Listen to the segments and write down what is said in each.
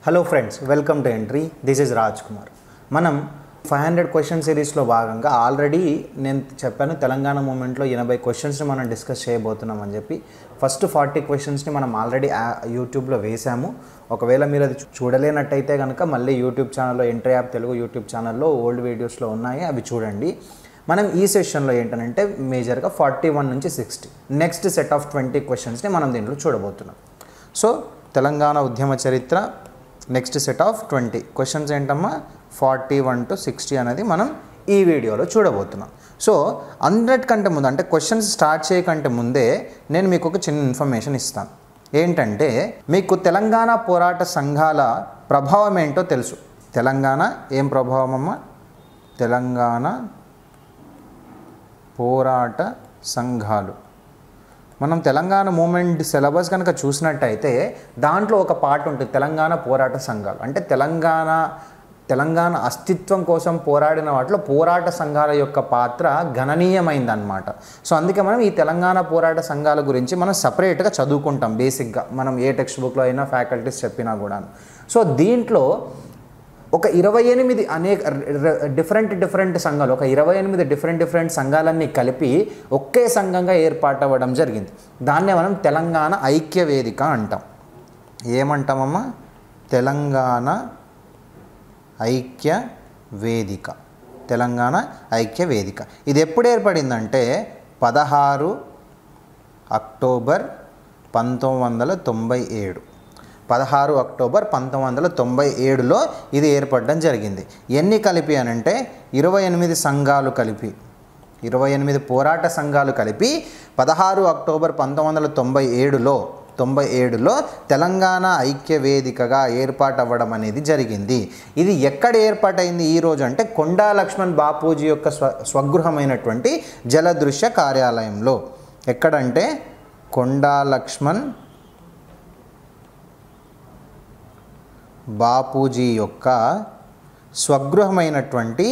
Hello friends, welcome to entry. This is Raj Kumar. మనం 500 question సిరీస్లో భాగంగా ఆల్రెడీ నేను చెప్పాను, తెలంగాణ మూమెంట్లో 80 క్వశ్చన్స్ని మనం డిస్కస్ చేయబోతున్నాం అని చెప్పి. ఫస్ట్ 40 క్వశ్చన్స్ని మనం ఆల్రెడీ యూట్యూబ్లో వేసాము. ఒకవేళ మీరు అది చూడలేనట్టయితే కనుక మళ్ళీ యూట్యూబ్ ఛానల్లో, ఎంట్రీ యాప్ తెలుగు యూట్యూబ్ ఛానల్లో ఓల్డ్ వీడియోస్లో ఉన్నాయి, అవి చూడండి. మనం ఈ సెషన్లో ఏంటంటే మేజర్గా 41 నుంచి 60 నెక్స్ట్ సెట్ ఆఫ్ 20 క్వశ్చన్స్ని మనం దీంట్లో చూడబోతున్నాం. సో తెలంగాణ ఉద్యమ చరిత్ర నెక్స్ట్ సెట్ ఆఫ్ 20 క్వశ్చన్స్ ఏంటమ్మా, 41 to 60 అనేది మనం ఈ వీడియోలో చూడబోతున్నాం. సో అందరికంటే ముందు, అంటే క్వశ్చన్స్ స్టార్ట్ చేయకంటే ముందే నేను మీకు ఒక చిన్న ఇన్ఫర్మేషన్ ఇస్తాను. ఏంటంటే, మీకు తెలంగాణ పోరాట సంఘాల ప్రభావం ఏంటో తెలుసు. తెలంగాణ ఏం ప్రభావం అమ్మా? తెలంగాణ పోరాట సంఘాలు. మనం తెలంగాణ మూమెంట్ సిలబస్ కనుక చూసినట్టయితే దాంట్లో ఒక పార్ట్ ఉంటుంది, తెలంగాణ పోరాట సంఘాలు. అంటే తెలంగాణ అస్తిత్వం కోసం పోరాడిన వాటిలో పోరాట సంఘాల యొక్క పాత్ర గణనీయమైందన్నమాట. సో అందుకే మనం ఈ తెలంగాణ పోరాట సంఘాల గురించి మనం సపరేట్గా చదువుకుంటాం. బేసిక్గా మనం ఏ టెక్స్ట్ బుక్లో అయినా ఫ్యాకల్టీస్ చెప్పినా కూడా. సో దీంట్లో ఒక 28 అనేక డిఫరెంట్ సంఘాలు, ఒక 28 డిఫరెంట్ సంఘాలన్నీ కలిపి ఒకే సంఘంగా ఏర్పాటవ్వడం జరిగింది. దాన్నే మనం తెలంగాణ ఐక్య వేదిక అంటాం. ఏమంటామమ్మా? తెలంగాణ ఐక్య వేదిక. తెలంగాణ ఐక్య వేదిక ఇది ఎప్పుడు ఏర్పడిందంటే 16 అక్టోబర్ 1997. 16 అక్టోబర్ 1997లో ఇది ఏర్పడడం జరిగింది. ఎన్ని కలిపి అనంటే 28 సంఘాలు కలిపి, 28 పోరాట సంఘాలు కలిపి 16 అక్టోబర్ 1997లో తెలంగాణ ఐక్య వేదికగా ఏర్పాటవ్వడం అనేది జరిగింది. ఇది ఎక్కడ ఏర్పాటైంది ఈరోజు అంటే కొండా లక్ష్మణ్ బాపూజీ యొక్క స్వగృహమైనటువంటి జలదృశ్య కార్యాలయంలో. ఎక్కడంటే కొండా లక్ష్మణ్ బాపూజీ యొక్క స్వగృహమైనటువంటి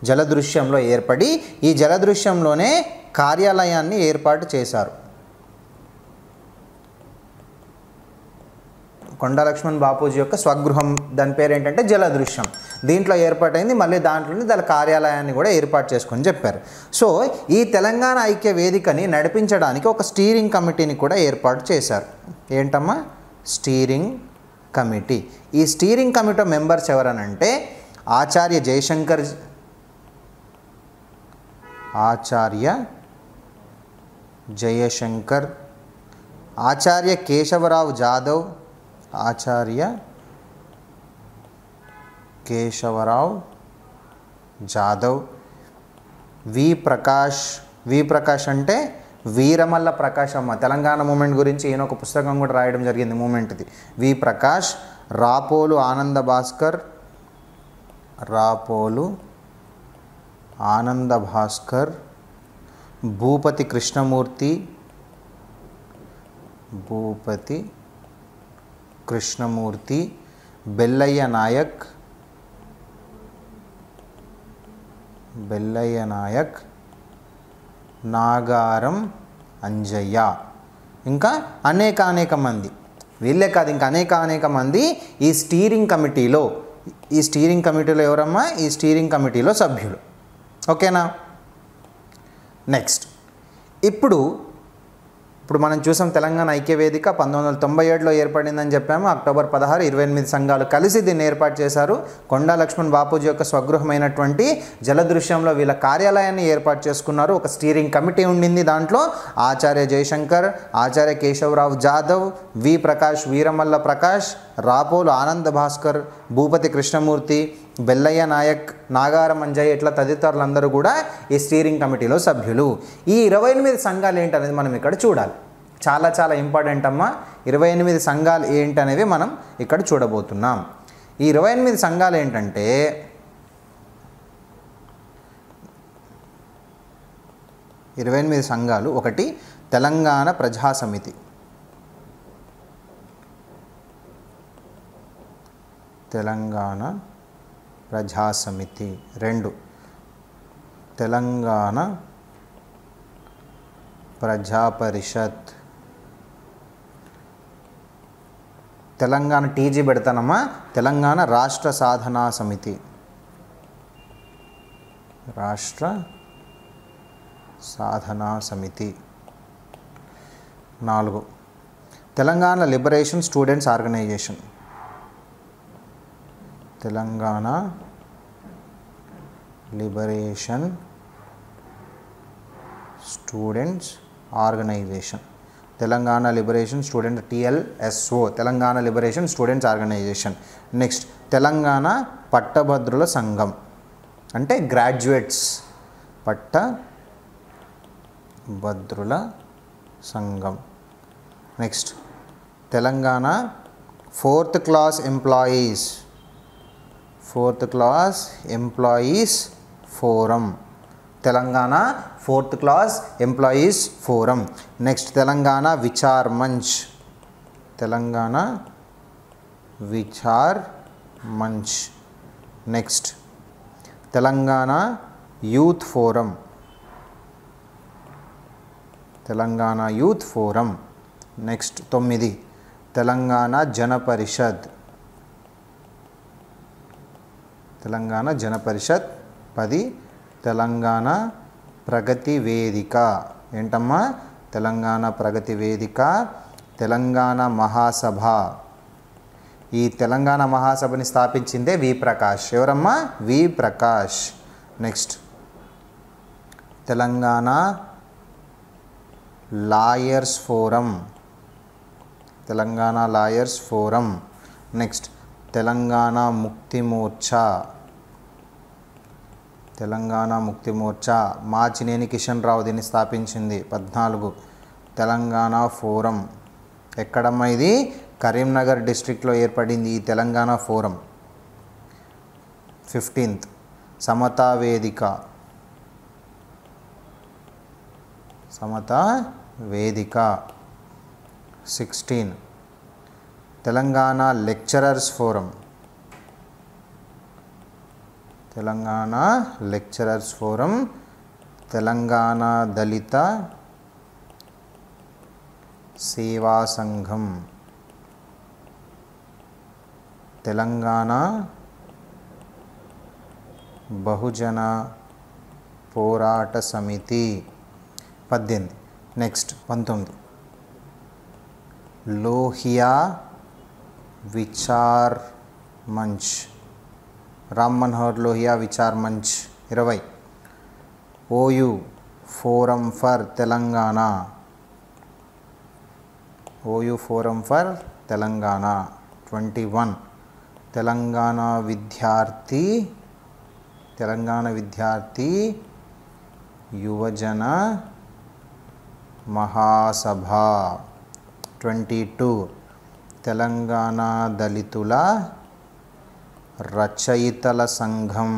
జలదృశ్యంలో ఏర్పడి ఈ జలదృశ్యంలోనే కార్యాలయాన్ని ఏర్పాటు చేశారు. కొండా లక్ష్మణ్ బాపూజీ యొక్క స్వగృహం, దాని పేరు ఏంటంటే జలదృశ్యం. దీంట్లో ఏర్పాటైంది. మళ్ళీ దాంట్లోనే దాని కార్యాలయాన్ని కూడా ఏర్పాటు చేసుకొని చెప్పారు. సో ఈ తెలంగాణ ఐక్య వేదికని నడిపించడానికి ఒక స్టీరింగ్ కమిటీని కూడా ఏర్పాటు చేశారు. ఏంటమ్మా? Steering committee. ఈ స్టీరింగ్ కమిటీ మెంబర్స్ ఎవరనంటే ఆచార్య జయశంకర్, ఆచార్య కేశవరావు జాదవ్, వి ప్రకాష్ అంటే వీరమల్ల ప్రకాశమ్మ. తెలంగాణ మూమెంట్ గురించి ఈయన ఒక పుస్తకం కూడా రాయడం జరిగింది, మూమెంట్ది. వి ప్రకాష్, రాపోలు ఆనంద భాస్కర్, భూపతి కృష్ణమూర్తి, బెల్లయ్య నాయక్, నాగారం అంజయ్య, ఇంకా అనేక మంది. వీళ్ళే కాదు, ఇంకా అనేక మంది ఈ స్టీరింగ్ కమిటీలో ఎవరమ్మా? ఈ స్టీరింగ్ కమిటీలో సభ్యులు. ఓకేనా? నెక్స్ట్, ఇప్పుడు మనం చూసాం తెలంగాణ ఐక్య వేదిక 1997లో ఏర్పడిందని చెప్పాము. అక్టోబర్ 16 28 సంఘాలు కలిసి దీన్ని ఏర్పాటు చేశారు. కొండా లక్ష్మణ్ బాపూజీ యొక్క స్వగృహమైనటువంటి జలదృశ్యంలో వీళ్ళ కార్యాలయాన్ని ఏర్పాటు చేసుకున్నారు. ఒక స్టీరింగ్ కమిటీ ఉండింది. దాంట్లో ఆచార్య జయశంకర్, ఆచార్య కేశవరావు జాదవ్, వి ప్రకాష్, వీరమల్ల ప్రకాష్, రాపోలు ఆనంద భాస్కర్, భూపతి కృష్ణమూర్తి, బెల్లయ్య నాయక్, నాగారం అంజయ్య, ఇట్లా తదితరులందరూ కూడా ఈ స్టీరింగ్ కమిటీలో సభ్యులు. ఈ 28 సంఘాలు ఏంటనేది మనం ఇక్కడ చూడాలి. చాలా ఇంపార్టెంట్ అమ్మా. 28 సంఘాలు ఏంటనేవి మనం ఇక్కడ చూడబోతున్నాం. ఈ 28 సంఘాలు ఏంటంటే, ఒకటి తెలంగాణ ప్రజాసమితి, రెండు తెలంగాణ ప్రజా పరిషత్, తెలంగాణ టీజీ పెడతానమ్మా, Telangana Rashtra Sadhana Samiti, Rashtra Sadhana Samiti. 4 Telangana liberation students organisation, Telangana liberation students organisation, Telangana liberation student TLSO, Telangana liberation students organisation. Next Telangana Pattabhadrula Sangham అంటే graduates, Pattabhadrula Sangham. Next Telangana 4th class employees, 4th class employees forum, Telangana 4th class employees forum. Next Telangana Vichar Manch, Telangana Vichar Manch. Next Telangana youth forum, Telangana youth forum. Next 9 Telangana Jana పరిషత్, తెలంగాణ జన పరిషత్. 10 తెలంగాణ ప్రగతి వేదిక, ఏంటమ్మా తెలంగాణ ప్రగతి వేదిక. తెలంగాణ మహాసభ, ఈ Telangana మహాసభని స్థాపించిందే V Prakash. ఎవరమ్మా? V Prakash. Next Telangana lawyers forum, Telangana lawyers forum. Next Telangana Mukti Morcha, Telangana Mukti Morcha Machineni Kishan Rao దీన్ని స్థాపించింది. 14 Telangana forum, ఎక్కడమ్మా ఇది? కరీంనగర్ డిస్ట్రిక్ట్లో ఏర్పడింది ఈ తెలంగాణ ఫోరం. 15 సమతా వేదిక, Samatha Vedika. 16 Telangana lecturers forum, Telangana lecturers forum. Telangana Dalita Seva Sangham, Telangana Bahujana Porata Samiti. 18 next 19 Lohia Vichar Manch, Ram Manohar Lohia Vichar Manch. 20 OU forum for Telangana, OU forum for Telangana. 21 Telangana Vidyarthi, Telangana విద్యార్థి యువజన మహాసభ. 22 తెలంగాణ దళితుల రచయితల సంఘం.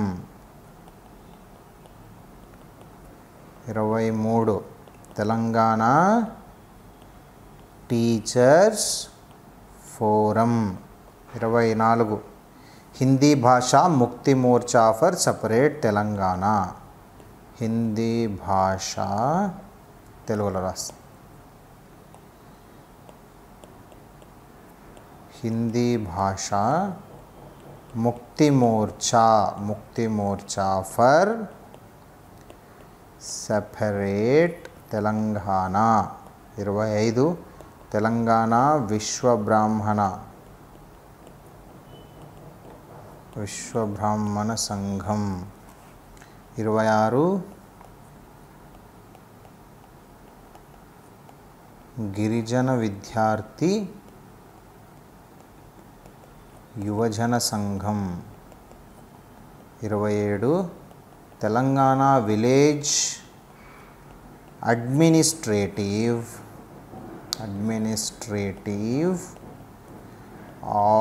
23 తెలంగాణ టీచర్స్ ఫోరం. 24 హిందీ భాషా ముక్తి మోర్చా ఫర్ సపరేట్ తెలంగాణ, హిందీ భాష తెలుగులో రాస్తా, హిందీ భాష ముక్తి మోర్చా, ముక్తి మోర్చా ఫర్ సెపరేట్ తెలంగాణ. 25 తెలంగాణ విశ్వబ్రాహ్మణ, విశ్వబ్రాహ్మణ సంఘం. 26 గిరిజన విద్యార్థి యువజన సంఘం. 27 Telangana village administrative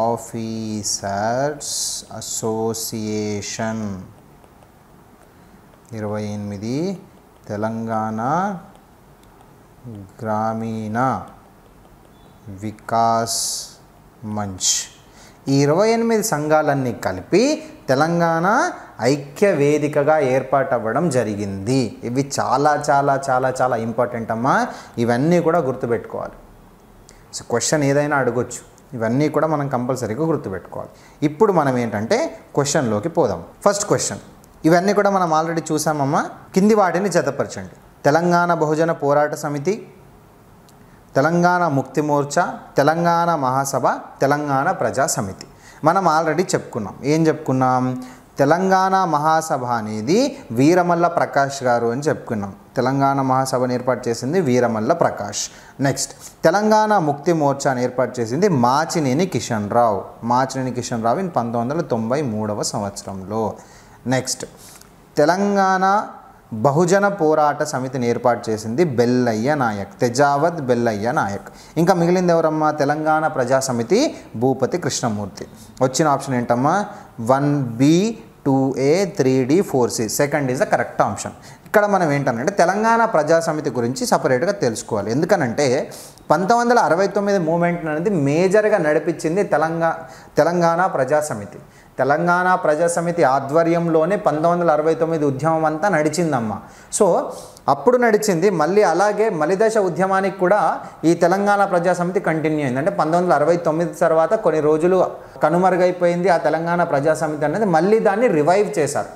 officers association. 28 Telangana గ్రామీణ వికాస్ మంచ్. ఈ 28 సంఘాలన్నీ కలిపి తెలంగాణ ఐక్య వేదికగా ఏర్పాటవ్వడం జరిగింది. ఇవి చాలా చాలా చాలా చాలా ఇంపార్టెంట్ అమ్మా, ఇవన్నీ కూడా గుర్తుపెట్టుకోవాలి. సో క్వశ్చన్ ఏదైనా అడగొచ్చు, ఇవన్నీ కూడా మనం కంపల్సరీగా గుర్తుపెట్టుకోవాలి. ఇప్పుడు మనం ఏంటంటే క్వశ్చన్లోకి పోదాం. ఫస్ట్ క్వశ్చన్, ఇవన్నీ కూడా మనం ఆల్రెడీ చూసామమ్మా. కింది వాటిని జతపరచండి. తెలంగాణ బహుజన పోరాట సమితి, తెలంగాణ ముక్తి మోర్చా, తెలంగాణ మహాసభ, తెలంగాణ ప్రజా సమితి. మనం ఆల్రెడీ చెప్పుకున్నాం. ఏం చెప్పుకున్నాం? తెలంగాణ మహాసభ అనేది వీరమల్ల ప్రకాష్ గారు అని చెప్పుకున్నాం. తెలంగాణ మహాసభను ఏర్పాటు చేసింది వీరమల్ల ప్రకాష్. నెక్స్ట్, తెలంగాణ ముక్తి మోర్చాను ఏర్పాటు చేసింది మాచినేని కిషన్ రావు. మాచినేని కిషన్ రావు 1993 సంవత్సరంలో. నెక్స్ట్, తెలంగాణ బహుజన పోరాట సమితిని ఏర్పాటు చేసింది బెల్లయ్య నాయక్, తెజావత్ బెల్లయ్య నాయక్. ఇంకా మిగిలింది ఎవరమ్మా? తెలంగాణ ప్రజా సమితి భూపతి కృష్ణమూర్తి. వచ్చిన ఆప్షన్ ఏంటమ్మా? 1B 2A 3D 4C. Second is the correct option. ఇక్కడ మనం ఏంటంటే తెలంగాణ ప్రజా సమితి గురించి సపరేట్గా తెలుసుకోవాలి. ఎందుకనంటే 1969 మూమెంట్ అనేది మేజర్గా నడిపించింది తెలంగాణ ప్రజా సమితి. తెలంగాణ ప్రజా సమితి ఆధ్వర్యంలోనే 1969 ఉద్యమం అంతా నడిచిందమ్మా. సో అప్పుడు నడిచింది. మళ్ళీ అలాగే మలిదశ ఉద్యమానికి కూడా ఈ తెలంగాణ ప్రజా సమితి కంటిన్యూ అయింది. అంటే 1969 తర్వాత కొన్ని రోజులు కనుమరుగైపోయింది ఆ తెలంగాణ ప్రజా సమితి అనేది. మళ్ళీ దాన్ని రివైవ్ చేశారు.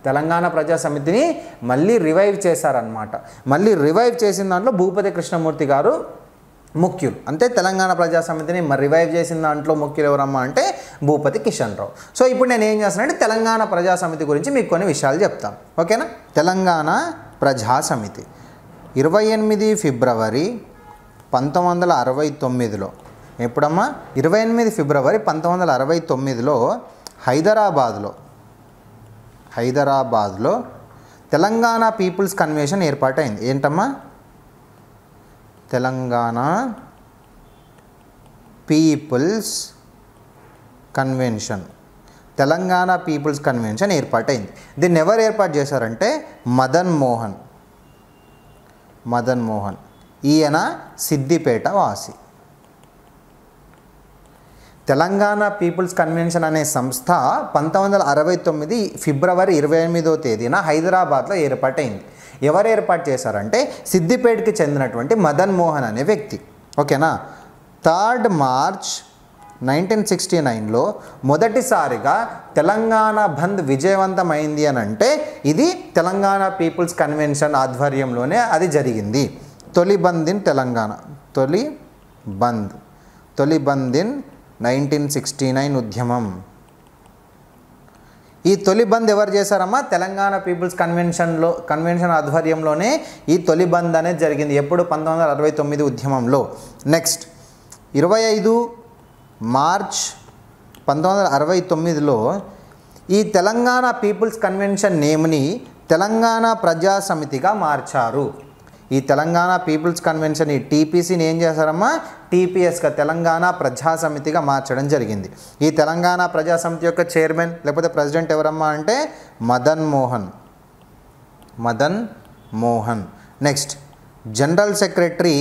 తెలంగాణ ప్రజా సమితిని మళ్ళీ రివైవ్ చేశారనమాట. మళ్ళీ రివైవ్ చేసిన దాంట్లో భూపతి కృష్ణమూర్తి గారు ముఖ్యులు. అంటే తెలంగాణ ప్రజా సమితిని రివైవ్ చేసిన దాంట్లో ముఖ్యులు ఎవరమ్మా అంటే భూపతి కిషన్ రావు. సో ఇప్పుడు నేను ఏం చేస్తానంటే తెలంగాణ ప్రజా సమితి గురించి మీకు కొన్ని విషయాలు చెప్తాను. ఓకేనా? తెలంగాణ ప్రజా సమితి 28 ఫిబ్రవరి 1969లో, ఎప్పుడమ్మా? 28 ఫిబ్రవరి 1969లో హైదరాబాద్లో తెలంగాణ పీపుల్స్ కన్వెన్షన్ ఏర్పాటైంది. ఏంటమ్మా? Telangana people's convention. Telangana people's convention ఏర్పాటైంది. దీన్ని ఎవరు ఏర్పాటు చేశారంటే మదన్ మోహన్. ఈయన సిద్దిపేట వాసి. తెలంగాణ పీపుల్స్ కన్వెన్షన్ అనే సంస్థ 1969 ఫిబ్రవరి 28వ తేదీన హైదరాబాద్లో ఏర్పాటైంది. ఎవరు ఏర్పాటు చేశారంటే సిద్దిపేటకి చెందినటువంటి మదన్ మోహన్ అనే వ్యక్తి. ఓకేనా? 3 మార్చ్ 1969లో మొదటిసారిగా తెలంగాణ బంద్ విజయవంతమైంది అని అంటే ఇది తెలంగాణ పీపుల్స్ కన్వెన్షన్ ఆధ్వర్యంలోనే అది జరిగింది. తొలి బంద్ ఇన్ తెలంగాణ, తొలి బంద్ ఇన్ 1969 ఉద్యమం. ఈ తొలి బంద్ ఎవరు చేశారమ్మా? తెలంగాణ పీపుల్స్ కన్వెన్షన్ ఆధ్వర్యంలోనే ఈ తొలి బంద్ అనేది జరిగింది. ఎప్పుడు? 1969 ఉద్యమంలో. నెక్స్ట్, 25 మార్చ్ 1969లో ఈ తెలంగాణ పీపుల్స్ కన్వెన్షన్ నేమ్ని తెలంగాణ ప్రజా సమితిగా మార్చారు. ఈ తెలంగాణ పీపుల్స్ కన్వెన్షన్ ఈ టీపీసీని ఏం చేశారమ్మా? టీపీఎస్గా తెలంగాణ ప్రజా సమితిగా మార్చడం జరిగింది. ఈ తెలంగాణ ప్రజా సమితి యొక్క చైర్మన్ లేకపోతే ప్రెసిడెంట్ ఎవరమ్మా అంటే Madan Mohan. Next, general secretary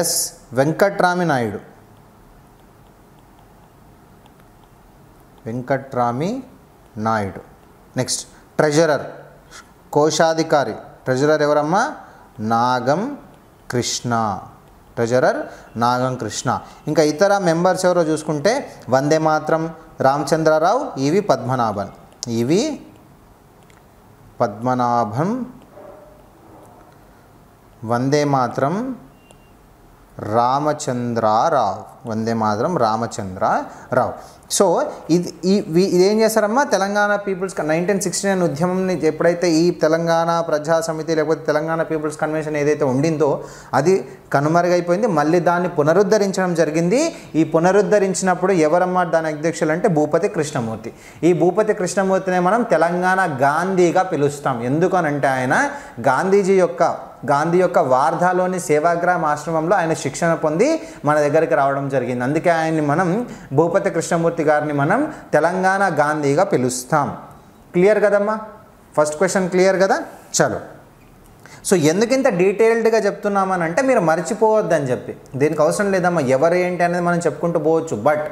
S Venkatrami Naidu. Next, treasurer కోశాధికారి ట్రెజరర్ ఎవరమ్మా? నాగం కృష్ణ. ఇంకా ఇతర మెంబర్స్ ఎవరో చూసుకుంటే వందే మాత్రం రామచంద్రరావు, ఈవి పద్మనాభం, వందే మాత్రం రామచంద్రరావు. సో ఇదేం చేశారమ్మా? తెలంగాణ పీపుల్స్ 1969 ఉద్యమంని ఎప్పుడైతే ఈ తెలంగాణ ప్రజా సమితి లేకపోతే తెలంగాణ పీపుల్స్ కన్వెన్షన్ ఏదైతే ఉండిందో అది కనుమరుగైపోయింది. మళ్ళీ దాన్ని పునరుద్ధరించడం జరిగింది. ఈ పునరుద్ధరించినప్పుడు ఎవరమ్మా దాని అధ్యక్షులు అంటే భూపతి కృష్ణమూర్తి. ఈ భూపతి కృష్ణమూర్తినే మనం తెలంగాణ గాంధీగా పిలుస్తాం. ఎందుకనంటే ఆయన గాంధీ యొక్క వార్ధాలోని సేవాగ్రామ ఆశ్రమంలో ఆయన శిక్షణ పొంది మన దగ్గరికి రావడం జరిగింది. అందుకే ఆయన్ని మనం భూపతి కృష్ణమూర్తి గారిని మనం తెలంగాణ గాంధీగా పిలుస్తాం. క్లియర్ కదమ్మా? ఫస్ట్ క్వశ్చన్ క్లియర్ కదా? చలో. సో ఎందుకు ఇంత డీటెయిల్డ్గా చెప్తున్నామని అంటే మీరు మర్చిపోవద్దని చెప్పి. దీనికి అవసరం లేదమ్మా, ఎవరు ఏంటి అనేది మనం చెప్పుకుంటూ పోవచ్చు. But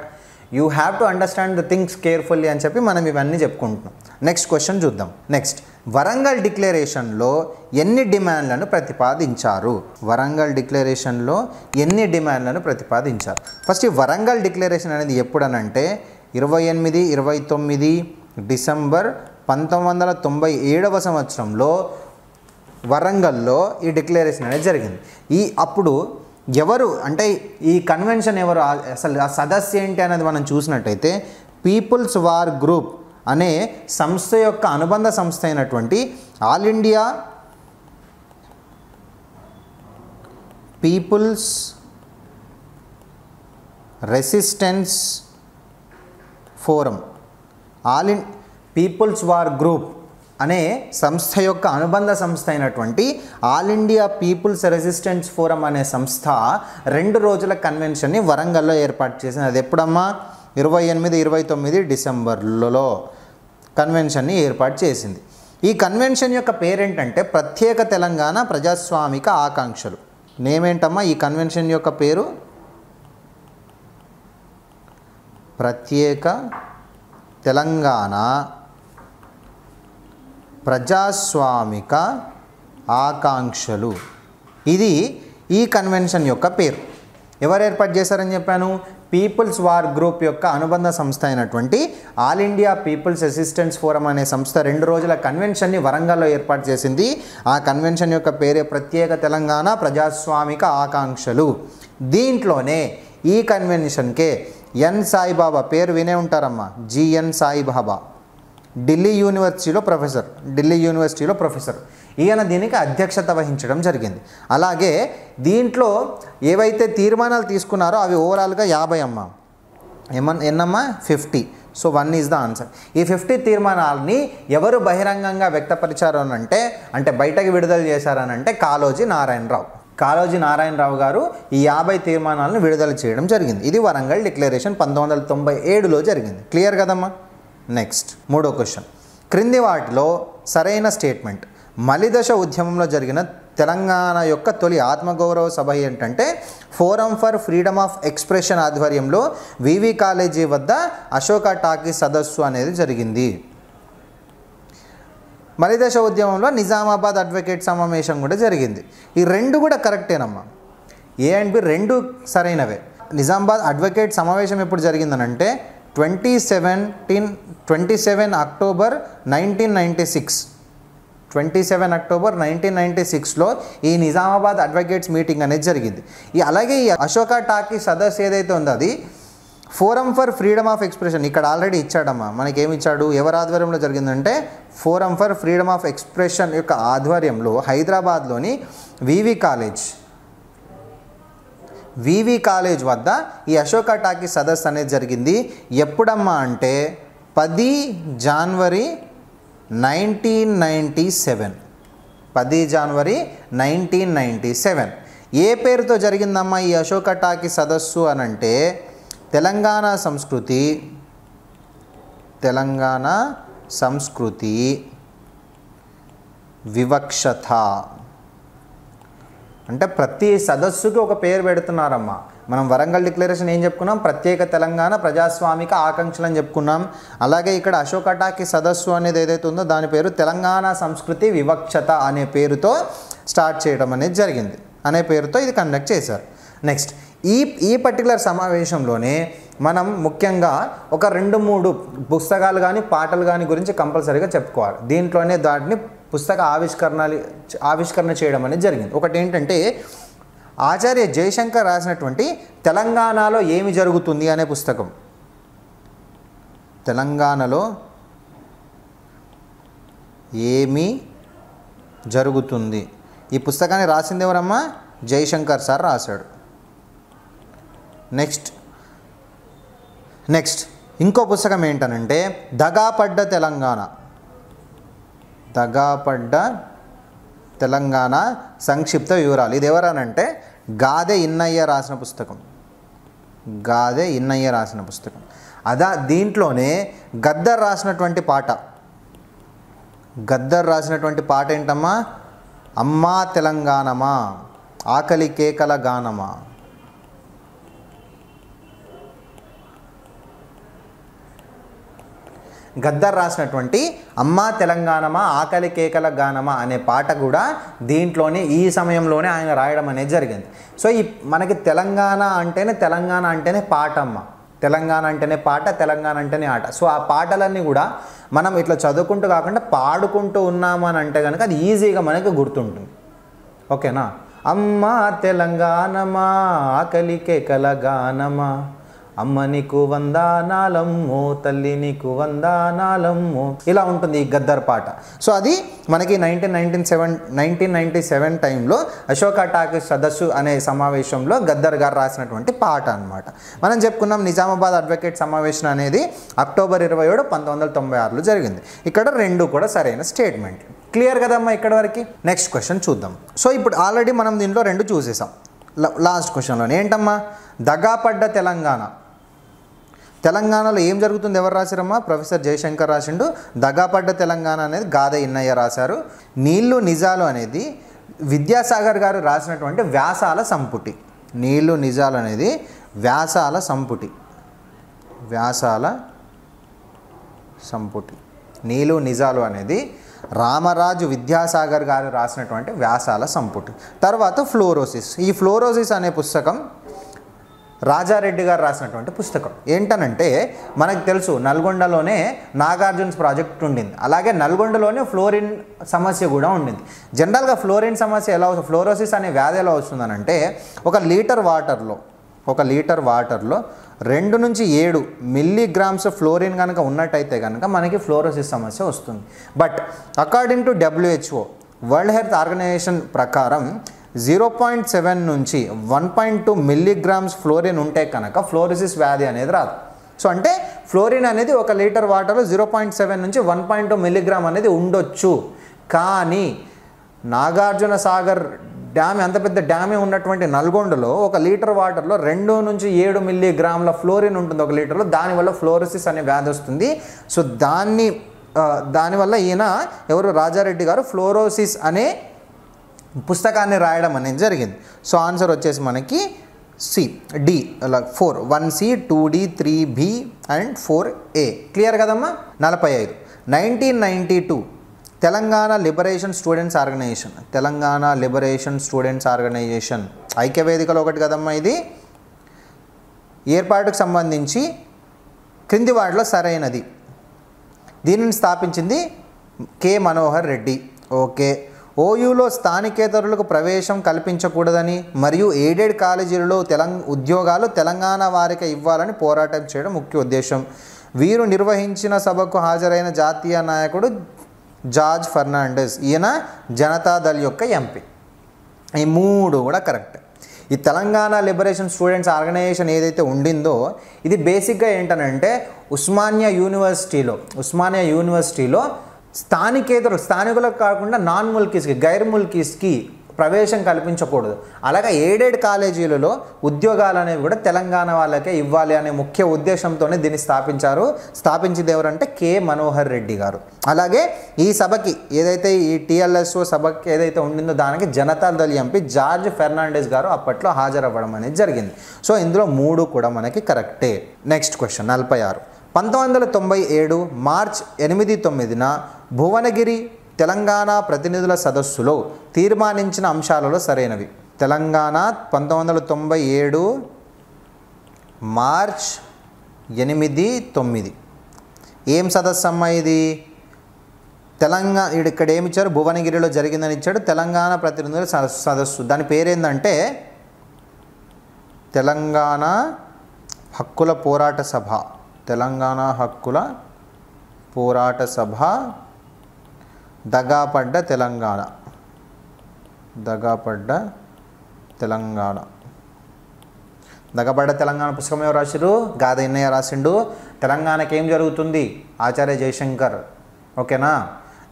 you have to understand the things carefully అని చెప్పి మనం ఇవన్నీ చెప్పుకుంటున్నాం. నెక్స్ట్ క్వశ్చన్ చూద్దాం. నెక్స్ట్, వరంగల్ డిక్లరేషన్లో ఎన్ని డిమాండ్లను ప్రతిపాదించారు? వరంగల్ డిక్లరేషన్లో ఎన్ని డిమాండ్లను ప్రతిపాదించారు? ఫస్ట్ ఈ వరంగల్ డిక్లరేషన్ అనేది ఎప్పుడనంటే 29 డిసెంబర్ 1997వ సంవత్సరంలో వరంగల్లో ఈ డిక్లరేషన్ అనేది జరిగింది. అప్పుడు ఎవరు అంటే ఈ కన్వెన్షన్ ఎవరు, అసలు ఆ సదస్సు ఏంటి అనేది మనం చూసినట్టయితే పీపుల్స్ వార్ గ్రూప్ అనే సంస్థ యొక్క అనుబంధ సంస్థ అయినటువంటి all India People's resistance forum, People's war group అనే సంస్థ యొక్క అనుబంధ సంస్థ అయినటువంటి all India People's resistance forum అనే సంస్థ 2 రోజుల కన్వెన్షన్ని వరంగల్లో ఏర్పాటు చేసింది. అది ఎప్పుడమ్మా? 28-29 డిసెంబర్లో కన్వెన్షన్ని ఏర్పాటు చేసింది. ఈ కన్వెన్షన్ యొక్క పేరేంటంటే ప్రత్యేక తెలంగాణ ప్రజాస్వామిక ఆకాంక్షలు. నేమేంటమ్మా ఈ కన్వెన్షన్ యొక్క పేరు? ప్రత్యేక తెలంగాణ ప్రజాస్వామిక ఆకాంక్షలు. ఇది ఈ కన్వెన్షన్ యొక్క పేరు. ఎవరు ఏర్పాటు చేశారని చెప్పాను? పీపుల్స్ వార్ గ్రూప్ యొక్క అనుబంధ సంస్థ అయినటువంటి all India People's assistance forum అనే సంస్థ 2 రోజుల కన్వెన్షన్ని వరంగల్లో ఏర్పాటు చేసింది. ఆ కన్వెన్షన్ యొక్క పేరే ప్రత్యేక తెలంగాణ ప్రజాస్వామిక ఆకాంక్షలు. దీంట్లోనే ఈ కన్వెన్షన్కే ఎన్ సాయిబాబా, పేరు వినే ఉంటారమ్మా, జిఎన్ సాయిబాబా, ఢిల్లీ యూనివర్సిటీలో ప్రొఫెసర్. ఈయన దీనికి అధ్యక్షత వహించడం జరిగింది. అలాగే దీంట్లో ఏవైతే తీర్మానాలు తీసుకున్నారో అవి ఓవరాల్గా 50 అమ్మ. ఎన్నమ్మా? 50. So 1 is the answer. ఈ 50 తీర్మానాలని ఎవరు బహిరంగంగా వ్యక్తపరిచారు అంటే బయటకు విడుదల చేశారనంటే కాళోజీ నారాయణరావు గారు ఈ 50 తీర్మానాలను విడుదల చేయడం జరిగింది. ఇది వరంగల్ డిక్లరేషన్ 1997లో జరిగింది. క్లియర్ కదమ్మా? నెక్స్ట్ 3వ క్వశ్చన్. క్రింది వాటిలో సరైన స్టేట్మెంట్. మలిదశ ఉద్యమంలో జరిగిన తెలంగాణ యొక్క తొలి ఆత్మగౌరవ సభ ఏంటంటే forum for freedom of expression ఆధ్వర్యంలో వివి కాలేజీ వద్ద అశోక టాకీస్ సదస్సు అనేది జరిగింది. మలిదశ ఉద్యమంలో నిజామాబాద్ అడ్వకేట్ సమావేశం కూడా జరిగింది. ఈ 2 కూడా కరెక్టేనమ్మా. ఏ అండ్ బి 2 సరైనవే. నిజామాబాద్ అడ్వకేట్ సమావేశం ఎప్పుడు జరిగిందనంటే 27 అక్టోబర్ 1996లో ఈ నిజామాబాద్ అడ్వకేట్స్ మీటింగ్ అనేది జరిగింది. అలాగే ఈ అశోక టాకీస్ సదస్సు ఏదైతే ఉందో అది forum for freedom of expression, ఇక్కడ ఆల్రెడీ ఇచ్చాడమ్మా. మనకేమి ఇచ్చాడు? ఎవరి ఆధ్వర్యంలో జరిగిందంటే forum for freedom of expression యొక్క ఆధ్వర్యంలో హైదరాబాద్లోని వివి కాలేజ్ వద్ద ఈ అశోక టాకీస్ సదస్సు అనేది జరిగింది. ఎప్పుడమ్మా అంటే 10 జనవరి 1997. ఏ పేరుతో జరిగిందమ్మా ఈ అశోక టాకీస్ సదస్సు అనంటే తెలంగాణ సంస్కృతి వివక్షత. అంటే ప్రతి సదస్సుకి ఒక పేరు పెడుతున్నారమ్మా. మనం వరంగల్ డిక్లరేషన్ ఏం చెప్పుకున్నాం? ప్రత్యేక తెలంగాణ ప్రజాస్వామిక ఆకాంక్షలు అని చెప్పుకున్నాం. అలాగే ఇక్కడ అశోక టాకీస్ సదస్సు అనేది ఏదైతే ఉందో దాని పేరు తెలంగాణ సంస్కృతి వివక్షత అనే పేరుతో స్టార్ట్ చేయడం అనేది జరిగింది. అనే పేరుతో ఇది కండక్ట్ చేశారు. నెక్స్ట్ ఈ పర్టికులర్ సమావేశంలోనే మనం ముఖ్యంగా ఒక 2-3 పుస్తకాలు కానీ పాటలు కానీ గురించి కంపల్సరీగా చెప్పుకోవాలి. దీంట్లోనే దాటిని పుస్తక ఆవిష్కరణ చేయడం అనేది జరిగింది. ఒకటి ఏంటంటే ఆచార్య జయశంకర్ రాసినటువంటి తెలంగాణలో ఏమి జరుగుతుంది అనే పుస్తకం. తెలంగాణలో ఏమి జరుగుతుంది, ఈ పుస్తకాన్ని రాసింది ఎవరమ్మా? జయశంకర్ సార్ రాశాడు. నెక్స్ట్ ఇంకో పుస్తకం ఏంటనంటే దగాపడ్డ తెలంగాణ సంక్షిప్త వివరాలు. ఇది ఎవరనంటే గాదె ఇన్నయ్య రాసిన పుస్తకం. దీంట్లోనే గద్దర్ రాసినటువంటి పాట ఏంటమ్మా? అమ్మా తెలంగాణమా ఆకలి కేకల గానమా. గద్దర్ రాసినటువంటి అమ్మా తెలంగాణమా ఆకలి కేకల గానమా అనే పాట కూడా దీంట్లోనే ఈ సమయంలోనే ఆయన రాయడం అనేది జరిగింది. సో ఈ మనకి తెలంగాణ అంటేనే పాట అమ్మ, తెలంగాణ అంటేనే పాట, తెలంగాణ అంటేనే ఆట. సో ఆ పాటలన్నీ కూడా మనం ఇట్లా చదువుకుంటూ కాకుండా పాడుకుంటూ ఉన్నామని అంటే కనుక అది ఈజీగా మనకి గుర్తుంటుంది. ఓకేనా? అమ్మ తెలంగాణమా ఆకలి కేకల గానమా, అమ్మ నీకు వందనాలమ్మో, తల్లి నీకు వందనాలమ్మో, ఇలా ఉంటుంది ఈ గద్దర్ పాట. సో అది మనకి 1997 టైంలో అశోక టాకీస్ సదస్సు అనే సమావేశంలో గద్దర్ గారు రాసినటువంటి పాట అనమాట. మనం చెప్పుకున్నాం నిజామాబాద్ అడ్వకేట్ సమావేశం అనేది అక్టోబర్ 27, 1996లో జరిగింది. ఇక్కడ రెండు కూడా సరైన స్టేట్మెంట్. క్లియర్ కదమ్మా ఇక్కడ వరకు? నెక్స్ట్ క్వశ్చన్ చూద్దాం. సో ఇప్పుడు ఆల్రెడీ మనం దీంట్లో రెండు చూసేసాం. లాస్ట్ క్వశ్చన్లో ఏంటమ్మా, దగాపడ్డ తెలంగాణ. తెలంగాణలో ఏం జరుగుతుంది ఎవరు రాశారమ్మా? ప్రొఫెసర్ జయశంకర్ రాసిండు. దగాపడ్డ తెలంగాణ అనేది గాదె ఇన్నయ్య రాశారు. నీళ్లు నిజాలు అనేది విద్యాసాగర్ గారు రాసినటువంటి వ్యాసాల సంపుటి. నీళ్లు నిజాలు అనేది వ్యాసాల సంపుటి. నీళ్లు నిజాలు అనేది రామరాజు విద్యాసాగర్ గారు రాసినటువంటి వ్యాసాల సంపుటి. తర్వాత ఫ్లోరోసిస్. ఈ ఫ్లోరోసిస్ అనే పుస్తకం రాజారెడ్డి గారు రాసినటువంటి పుస్తకం. ఏంటనంటే మనకు తెలుసు నల్గొండలోనే నాగార్జున్స్ ప్రాజెక్ట్ ఉండింది, అలాగే నల్గొండలోనే ఫ్లోరిన్ సమస్య కూడా ఉండింది. జనరల్గా ఫ్లోరిన్ సమస్య ఎలా వస్తుంది, ఫ్లోరోసిస్ అనే వ్యాధి ఎలా వస్తుందనంటే ఒక లీటర్ వాటర్లో 2 నుంచి 7 మిల్లీగ్రామ్స్ ఫ్లోరిన్ కనుక ఉన్నట్టయితే కనుక మనకి ఫ్లోరోసిస్ సమస్య వస్తుంది. But according to WHO World Health Organization ప్రకారం 0.7 నుంచి 1.2 మిల్లీగ్రామ్స్ ఫ్లోరిన్ ఉంటే కనుక ఫ్లోరోసిస్ వ్యాధి అనేది రాదు. సో అంటే ఫ్లోరిన్ అనేది ఒక లీటర్ వాటర్లో 0.7 నుంచి 1.2 మిల్లీగ్రామ్ అనేది ఉండొచ్చు. కానీ నాగార్జున సాగర్ డ్యామ్, అంత పెద్ద డ్యామే ఉన్నటువంటి నల్గొండలో ఒక లీటర్ వాటర్లో 2 నుంచి 7 మిల్లీగ్రాముల ఫ్లోరిన్ ఉంటుంది ఒక లీటర్లో. దానివల్ల ఫ్లోరోసిస్ అనే వ్యాధి వస్తుంది. సో దానివల్ల ఈయన ఎవరు రాజారెడ్డి గారు ఫ్లోరోసిస్ అనే పుస్తకాన్ని రాయడం అనేది జరిగింది. సో ఆన్సర్ వచ్చేసి మనకి D 4 1C 2D 3B and 4A. Clear కదమ్మా? 45 1992 తెలంగాణ లిబరేషన్ స్టూడెంట్స్ ఆర్గనైజేషన్ ఐక్యవేదికలో ఒకటి కదమ్మా. ఇది ఏర్పాటుకు సంబంధించి క్రింది వాటిలో సరైనది. దీనిని స్థాపించింది కె మనోహర్ రెడ్డి. ఓకే. ఓయూలో స్థానికేతరులకు ప్రవేశం కల్పించకూడదని మరియు ఎయిడెడ్ కాలేజీలలో ఉద్యోగాలు తెలంగాణ వారికి ఇవ్వాలని పోరాటం చేయడం ముఖ్య ఉద్దేశం. వీరు నిర్వహించిన సభకు హాజరైన జాతీయ నాయకుడు జార్జ్ ఫెర్నాండెస్. ఈయన జనతాదళ్ యొక్క ఎంపీ. ఈ 3 కూడా కరెక్ట్. ఈ తెలంగాణ లిబరేషన్ స్టూడెంట్స్ ఆర్గనైజేషన్ ఏదైతే ఉండిందో ఇది బేసిక్గా ఏంటనంటే ఉస్మానియా యూనివర్సిటీలో స్థానికులకు కాకుండా నాన్ ముల్కీస్కి, గైర్ ముల్కీస్కి ప్రవేశం కల్పించకూడదు. అలాగే ఎయిడెడ్ కాలేజీలలో ఉద్యోగాలు అనేవి కూడా తెలంగాణ వాళ్ళకే ఇవ్వాలి అనే ముఖ్య ఉద్దేశంతోనే దీన్ని స్థాపించింది ఎవరంటే కె మనోహర్ రెడ్డి గారు. అలాగే ఈ సభకి ఏదైతే ఈ TLSO సభకి ఏదైతే ఉండిందో దానికి జనతాదళ్ ఎంపీ జార్జ్ ఫెర్నాండెస్ గారు అప్పట్లో హాజరవ్వడం అనేది జరిగింది. సో ఇందులో 3 కూడా మనకి కరెక్టే. Next question 46 1997 March 8-9 Bhuvanagiri Telangana ప్రతినిధుల సదస్సులో తీర్మానించిన అంశాలలో సరైనవి. తెలంగాణ 1997 మార్చ్ 8-9 ఏం సదస్సు అమ్మ ఇది? తెలంగాణ ఇక్కడ ఏమి ఇచ్చారు? భువనగిరిలో జరిగిందని ఇచ్చాడు. తెలంగాణ ప్రతినిధుల సదస్సు, దాని పేరేందంటే తెలంగాణ హక్కుల పోరాట సభ. తెలంగాణ హక్కుల పోరాట సభ దగాపడ్డ తెలంగాణ. దగాపడ్డ తెలంగాణ పుస్తకం ఎవరు రాసిరు? గాదె ఇన్నయ్య రాసిండు. తెలంగాణకి ఏం జరుగుతుంది? ఆచార్య జయశంకర్. ఓకేనా?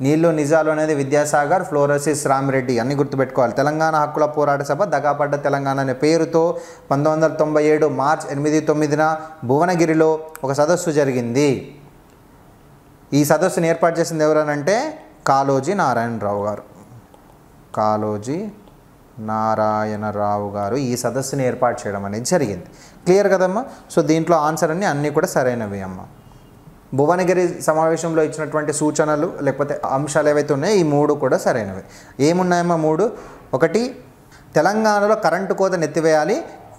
నీళ్లు నిజాలు అనేది విద్యాసాగర్, ఫ్లోరోసిస్ రామిరెడ్డి అన్ని గుర్తుపెట్టుకోవాలి. తెలంగాణ హక్కుల పోరాట సభ దగాపడ్డ తెలంగాణ అనే పేరుతో 1997 మార్చ్ 8-9 భువనగిరిలో ఒక సదస్సు జరిగింది. ఈ సదస్సును ఏర్పాటు చేసింది ఎవరనంటే కాళోజీ నారాయణరావు గారు ఈ సదస్సుని ఏర్పాటు చేయడం అనేది జరిగింది. క్లియర్ కదమ్మా? సో దీంట్లో ఆన్సర్ అన్నీ కూడా సరైనవి అమ్మ. భువనగిరి సమావేశంలో ఇచ్చినటువంటి సూచనలు లేకపోతే అంశాలు ఏవైతే ఉన్నాయో ఈ 3 కూడా సరైనవి. ఏమున్నాయమ్మా 3? ఒకటి, తెలంగాణలో కరెంటు కోత నెత్తివేయాలి,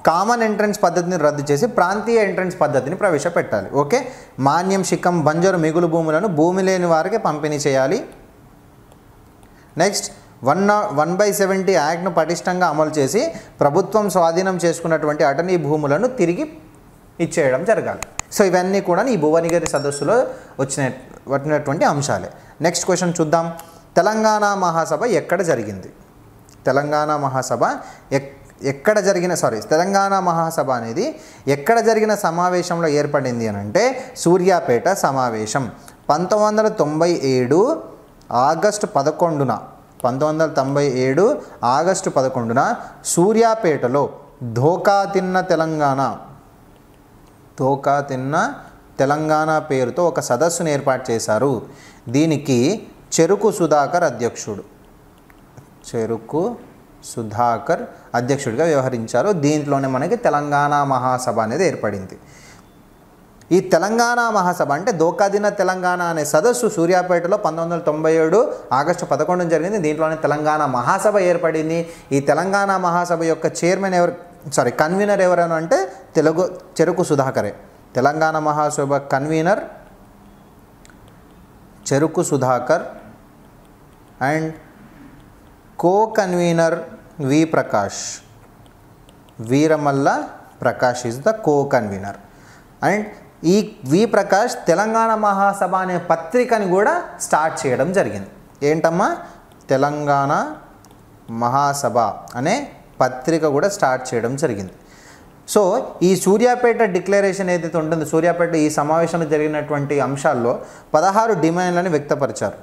కామన్ ఎంట్రన్స్ పద్ధతిని రద్దు చేసి ప్రాంతీయ ఎంట్రన్స్ పద్ధతిని ప్రవేశపెట్టాలి. ఓకే. మాన్యం, శిఖం, బంజరు మిగులు భూములను భూమి లేని వారికి పంపిణీ చేయాలి. నెక్స్ట్, 1/70 యాక్ట్ను పటిష్టంగా అమలు చేసి ప్రభుత్వం స్వాధీనం చేసుకున్నటువంటి అటవీ భూములను తిరిగి ఇచ్చేయడం జరగాలి. సో ఇవన్నీ కూడా ఈ భువనగిరి సదస్సులో వచ్చినటువంటి అంశాలే. నెక్స్ట్ క్వశ్చన్ చూద్దాం. తెలంగాణ మహాసభ ఎక్కడ జరిగింది? తెలంగాణ మహాసభ తెలంగాణ మహాసభ అనేది ఎక్కడ జరిగిన సమావేశంలో ఏర్పడింది అని అంటే సూర్యాపేట సమావేశం 1997 ఆగస్టు 11న సూర్యాపేటలో ధోకా తిన్న తెలంగాణ పేరుతో ఒక సదస్సును ఏర్పాటు చేశారు. దీనికి చెరుకు సుధాకర్ అధ్యక్షుడిగా వ్యవహరించారు. దీంట్లోనే మనకి తెలంగాణ మహాసభ అనేది ఏర్పడింది. ఈ తెలంగాణ మహాసభ అంటే దోకాదిన తెలంగాణ అనే సదస్సు సూర్యాపేటలో 1997 ఆగస్టు 11 జరిగింది. దీంట్లోనే తెలంగాణ మహాసభ ఏర్పడింది. ఈ తెలంగాణ మహాసభ యొక్క కన్వీనర్ ఎవరని అంటే చెరుకు సుధాకరే. తెలంగాణ మహాసభ కన్వీనర్ చెరుకు Sudhakar and co-convener V. Prakash. Veeramalla Prakash is the co-convener. And ఈ వి ప్రకాష్ తెలంగాణ మహాసభ అనే పత్రికని కూడా స్టార్ట్ చేయడం జరిగింది. ఏంటమ్మా? తెలంగాణ మహాసభ అనే పత్రిక కూడా స్టార్ట్ చేయడం జరిగింది. సో ఈ సూర్యాపేట డిక్లరేషన్ ఏదైతే ఉంటుందో, సూర్యాపేట ఈ సమావేశంలో జరిగినటువంటి అంశాల్లో 16 డిమాండ్లను వ్యక్తపరిచారు.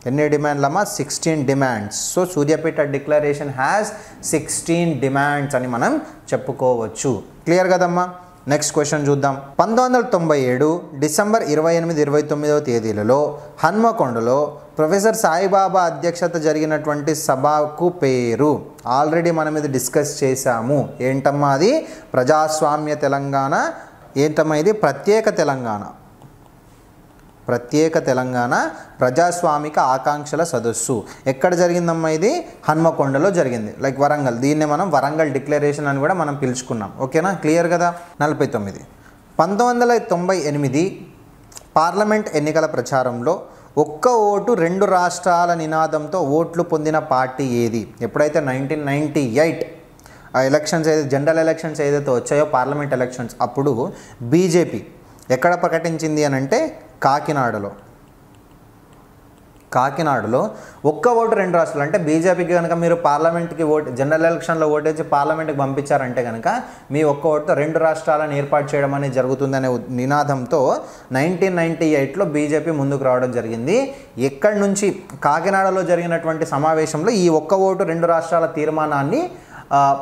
ఎన్ని డిమాండ్లమ్మా? 16 demands. So Suryapet declaration has 16 demands అని మనం చెప్పుకోవచ్చు. క్లియర్ కదమ్మా? నెక్స్ట్ క్వశ్చన్ చూద్దాం. 1997 డిసెంబర్ 28, 29వ తేదీలలో హన్మకొండలో ప్రొఫెసర్ సాయిబాబా అధ్యక్షత జరిగినటువంటి సభకు పేరు ఆల్రెడీ మనం ఇది డిస్కస్ చేశాము. ఏంటమ్మా అది? ప్రజాస్వామ్య తెలంగాణ. ఏంటమ్మా ఇది? ప్రత్యేక తెలంగాణ ప్రజాస్వామిక ఆకాంక్షల సదస్సు. ఎక్కడ జరిగిందమ్మా ఇది? హన్మకొండలో జరిగింది. లైక్ వరంగల్. దీన్నే మనం వరంగల్ డిక్లరేషన్ అని కూడా మనం పిలుచుకున్నాం. ఓకేనా? క్లియర్ కదా? 49 1998 పార్లమెంట్ ఎన్నికల ప్రచారంలో ఒక్క ఓటు 2 రాష్ట్రాల నినాదంతో ఓట్లు పొందిన పార్టీ ఏది? ఎప్పుడైతే 1998 ఆ ఎలక్షన్స్ ఏదైతే జనరల్ ఎలక్షన్స్ ఏదైతే వచ్చాయో పార్లమెంట్ ఎలక్షన్స్, అప్పుడు బీజేపీ ఎక్కడ ప్రకటించింది అని అంటే కాకినాడలో ఒక్క ఓటు 2 రాష్ట్రాలు. అంటే బీజేపీకి కనుక మీరు పార్లమెంట్కి జనరల్ ఎలక్షన్లో ఓటేసి పార్లమెంట్కి పంపించారంటే కనుక మీ ఒక్క ఓటుతో 2 రాష్ట్రాలను ఏర్పాటు చేయడం అనేది జరుగుతుందనే నినాదంతో 1998లో బీజేపీ ముందుకు రావడం జరిగింది. ఎక్కడి నుంచి? కాకినాడలో జరిగినటువంటి సమావేశంలో ఈ ఒక్క ఓటు 2 రాష్ట్రాల తీర్మానాన్ని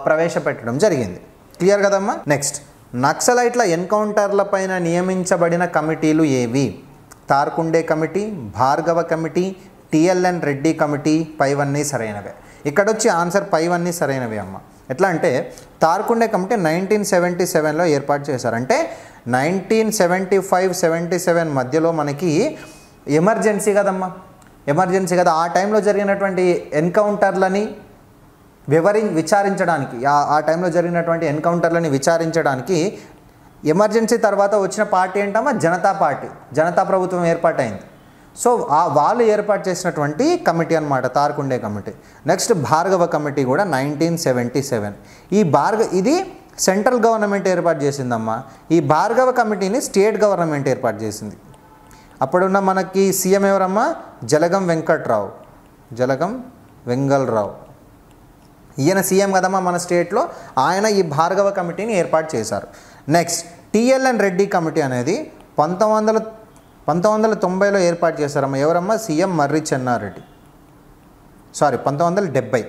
ప్రవేశపెట్టడం జరిగింది. క్లియర్ కదమ్మా? నెక్స్ట్, నక్సలైట్ల ఎన్కౌంటర్ల పైన నియమించబడిన కమిటీలు ఏవి? Tarkunde committee, Bhargava committee, TLN Reddy committee. పైవన్నీ సరైనవే. ఇక్కడ వచ్చి ఆన్సర్ పైవన్నీ సరైనవే అమ్మ. ఎట్లా అంటే తార్కుండే కమిటీ 1977లో ఏర్పాటు చేశారు. అంటే 1975-77 మధ్యలో మనకి ఎమర్జెన్సీ కదమ్మా, ఎమర్జెన్సీ కదా. ఆ టైంలో జరిగినటువంటి ఎన్కౌంటర్లని విచారించడానికి, ఆ టైంలో జరిగినటువంటి ఎన్కౌంటర్లని విచారించడానికి ఎమర్జెన్సీ తర్వాత వచ్చిన పార్టీ ఏంటమ్మా? జనతా పార్టీ. జనతా ప్రభుత్వం ఏర్పాటైంది. సో వాళ్ళు ఏర్పాటు చేసినటువంటి కమిటీ అన్నమాట Tarkunde committee. Next Bhargava committee కూడా 1977. ఇది సెంట్రల్ గవర్నమెంట్ ఏర్పాటు చేసిందమ్మా. ఈ భార్గవ కమిటీని స్టేట్ గవర్నమెంట్ ఏర్పాటు చేసింది. అప్పుడున్న మనకి సీఎం ఎవరమ్మా? జలగం వెంగళరావు. ఈయన సీఎం కదమ్మా మన స్టేట్లో. ఆయన ఈ భార్గవ కమిటీని ఏర్పాటు చేశారు. నెక్స్ట్ టిఎల్ఎన్ రెడ్డి కమిటీ అనేది 1990లో ఏర్పాటు చేశారమ్మా. ఎవరమ్మా? సీఎం మర్రి చెన్నారెడ్డి. 1970.